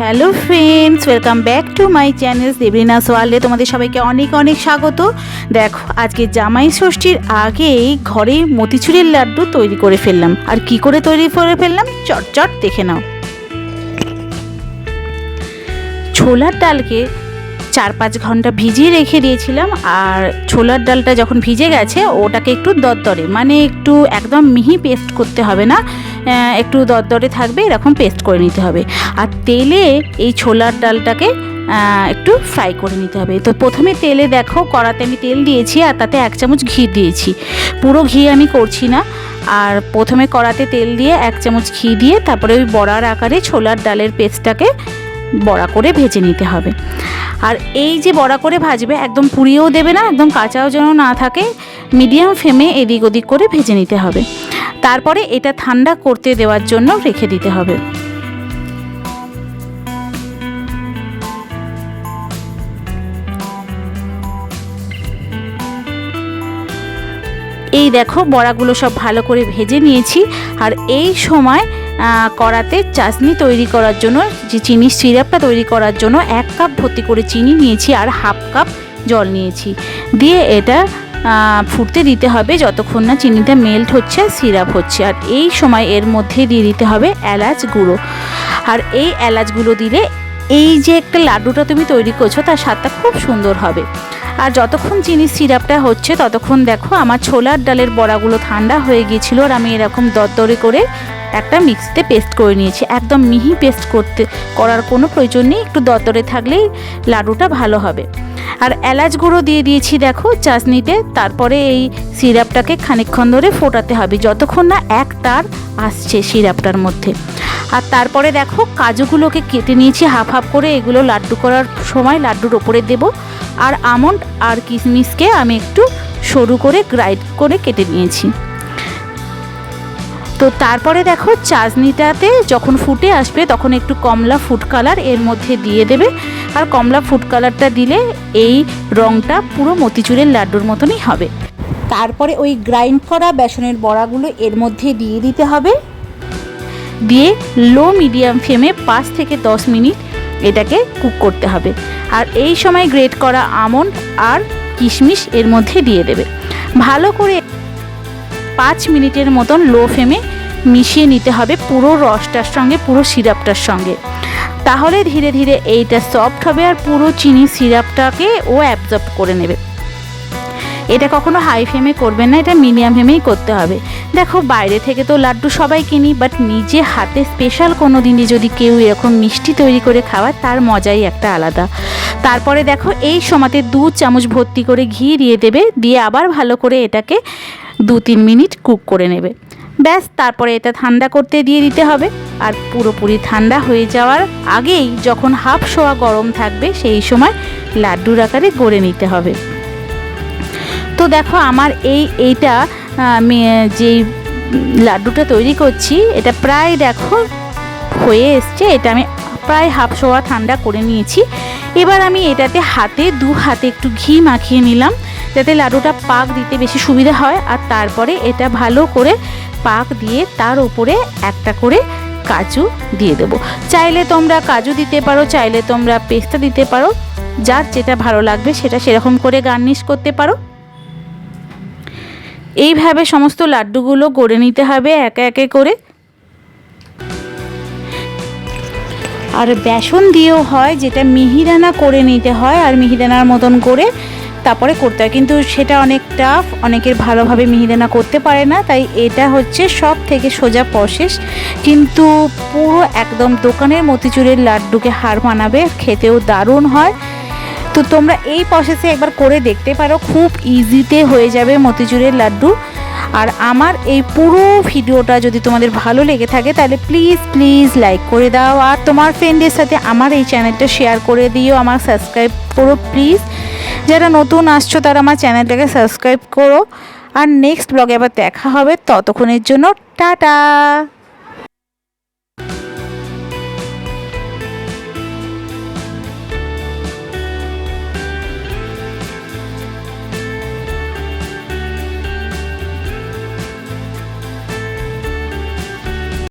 Hello friends, welcome back to my channel Debrina's ওয়ার্ল্ডে তোমাদের সবাইকে অনেক অনেক স্বাগত। দেখো, আজকে জামাই ষষ্ঠীর আগেই ঘরে মতিচুরের লাড্ডু তৈরি করে ফেললাম। আর কি করে তৈরি করে ফেললাম চটচট দেখে নাও। ছোলার ডালকে 4-5 ঘন্টা ভিজিয়ে রেখে দিয়েছিলাম। আর ছোলার ডালটা যখন ভিজে গেছে ওটাকে একটু দরদরে, মানে একটু একদম মিহি পেস্ট করতে হবে না, একটু দরদরে থাকবে এরকম পেস্ট করে নিতে হবে। আর তেলে এই ছোলার ডালটাকে একটু ফ্রাই করে নিতে হবে। তো প্রথমে তেলে দেখো, কড়াতে আমি তেল দিয়েছি আর তাতে 1 চামচ ঘি দিয়েছি। পুরো ঘি আমি করছি না। আর প্রথমে কড়াতে তেল দিয়ে 1 চামচ ঘি দিয়ে তারপরে ওই বড়ার আকারে ছোলার ডালের পেস্টটাকে বড়া করে ভেজে নিতে হবে। আর এই যে বড়া করে ভাজবে, একদম পুড়িয়েও দেবে না, একদম কাঁচাও যেন না থাকে, মিডিয়াম ফ্লেমে এদিক ওদিক করে ভেজে নিতে হবে। তারপরে এটা ঠান্ডা করতে দেওয়ার জন্য রেখে দিতে হবে। এই দেখো, বড়াগুলো সব ভালো করে ভেজে নিয়েছি। আর এই সময় কড়াতে চাশনি তৈরি করার জন্য, যে চিনির সিরাপটা তৈরি করার জন্য 1 কাপ ভর্তি করে চিনি নিয়েছি আর 1/2 কাপ জল নিয়েছি। দিয়ে এটা ফুটতে দিতে হবে যতক্ষণ না চিনিটা মেল্ট হচ্ছে, সিরাপ হচ্ছে। আর এই সময় এর মধ্যে দিয়ে দিতে হবে এলাচ গুঁড়ো। আর এই এলাচ গুঁড়ো দিলে এই যে একটা লাড্ডুটা তুমি তৈরি করছো তার স্বাদটা খুব সুন্দর হবে। আর যতক্ষণ চিনির সিরাপটা হচ্ছে ততক্ষণ দেখো আমার ছোলার ডালের বড়াগুলো ঠান্ডা হয়ে গিয়েছিল। আর আমি এরকম দরদরে করে একটা মিক্সিতে পেস্ট করে নিয়েছি। একদম মিহি পেস্ট করার কোনো প্রয়োজন নেই, একটু দরদরে থাকলেই লাড্ডুটা ভালো হবে। আর এলাচ গুঁড়ো দিয়ে দিয়েছি দেখো চাশনিতে। তারপরে এই সিরাপটাকে খানিকক্ষণ ধরে ফোটাতে হবে যতক্ষণ না এক তার আসছে সিরাপটার মধ্যে। আর তারপরে দেখো, কাজুগুলোকে কেটে নিয়েছি হাফ হাফ করে, এগুলো লাড্ডু করার সময় লাড্ডুর ওপরে দেব। আর আমন্ড আর কিশমিশকে আমি একটু সরু করে গ্রাইন্ড করে কেটে নিয়েছি। তো তারপরে দেখো, চাশনিটাতে যখন ফুটে আসবে তখন একটু কমলা ফুড কালার এর মধ্যে দিয়ে দেবে। আর কমলা ফুড কালারটা দিলে এই রঙটা পুরো মতিচুরের লাড্ডুর মতনই হবে। তারপরে ওই গ্রাইন্ড করা বেসনের বড়াগুলো এর মধ্যে দিয়ে দিতে হবে। দিয়ে লো মিডিয়াম ফ্লেমে 5 থেকে 10 মিনিট এটাকে কুক করতে হবে। আর এই সময় গ্রেট করা আমন্ড আর কিশমিশ এর মধ্যে দিয়ে দেবে। ভালো করে 5 মিনিটের মতন লো ফ্লেমে মিশিয়ে নিতে হবে পুরো রসটার সঙ্গে, পুরো সিরাপটার সঙ্গে। তাহলে ধীরে ধীরে এইটা সফট হবে আর পুরো চিনি সিরাপটাকে ও অ্যাবজর্ব করে নেবে। এটা কখনো হাই ফ্লেমে করবেন না, এটা মিডিয়াম ফ্লেমেই করতে হবে। দেখো, বাইরে থেকে তো লাড্ডু সবাই কিনি, বাট নিজে হাতে স্পেশাল কোনো দিনে যদি কেউ এরকম মিষ্টি তৈরি করে খাওয়ায় তার মজাই একটা আলাদা। তারপরে দেখো, এই সময়তে 2 চামচ ভর্তি করে ঘি দিয়ে দেবে। দিয়ে আবার ভালো করে এটাকে 2-3 মিনিট কুক করে নেবে। ব্যাস, তারপরে এটা ঠান্ডা করতে দিয়ে দিতে হবে। আর পুরোপুরি ঠান্ডা হয়ে যাওয়ার আগেই যখন হাফ শোয়া গরম থাকবে সেই সময় লাড্ডুর আকারে গড়ে নিতে হবে। তো দেখো, আমার এইটা যেই লাড্ডুটা তৈরি করছি এটা প্রায় দেখো হয়ে এসছে। এটা আমি প্রায় হাফ শোয়া ঠান্ডা করে নিয়েছি। এবার আমি এটাতে দু হাতে একটু ঘি মাখিয়ে নিলাম যাতে লাড্ডুটা পাক দিতে বেশি সুবিধা হয়। আর তারপরে এটা ভালো করে পাক দিয়ে তার উপরে একটা করে কাজু দিয়ে দেবো। চাইলে তোমরা কাজু দিতে পারো, চাইলে তোমরা পেস্তা দিতে পারো, যার যেটা ভালো লাগবে সেটা সেরকম করে গার্নিশ করতে পারো। এইভাবে সমস্ত লাড্ডুগুলো গড়ে নিতে হবে একে একে করে। আর বেসন দিয়েও হয়, যেটা মিহিদানা করে নিতে হয় আর মিহিদানার মতন করে তারপরে করতে হয়, কিন্তু সেটা অনেক টাফ, অনেকের ভালোভাবে মিহিদানা করতে পারে না। তাই এটা হচ্ছে সব থেকে সোজা প্রসেস, কিন্তু পুরো একদম দোকানের মতিচুরের লাড্ডুকে হার মানাবে, খেতেও দারুণ হয়। তো তোমরা এই প্রসেসে একবার করে দেখতে পারো, খুব ইজিতে হয়ে যাবে মতিচুরের লাড্ডু। আর আমার এই পুরো ভিডিওটা যদি তোমাদের ভালো লেগে থাকে তাহলে প্লিজ প্লিজ লাইক করে দাও। আর তোমার ফ্রেন্ডদের সাথে আমার এই চ্যানেলটা শেয়ার করে দিও, আমার সাবস্ক্রাইব করো প্লিজ। যারা নতুন আসছো তারা আমার চ্যানেলটাকে সাবস্ক্রাইব করো। আর নেক্সট ব্লগে আবার দেখা হবে, ততক্ষণের জন্য টাটা।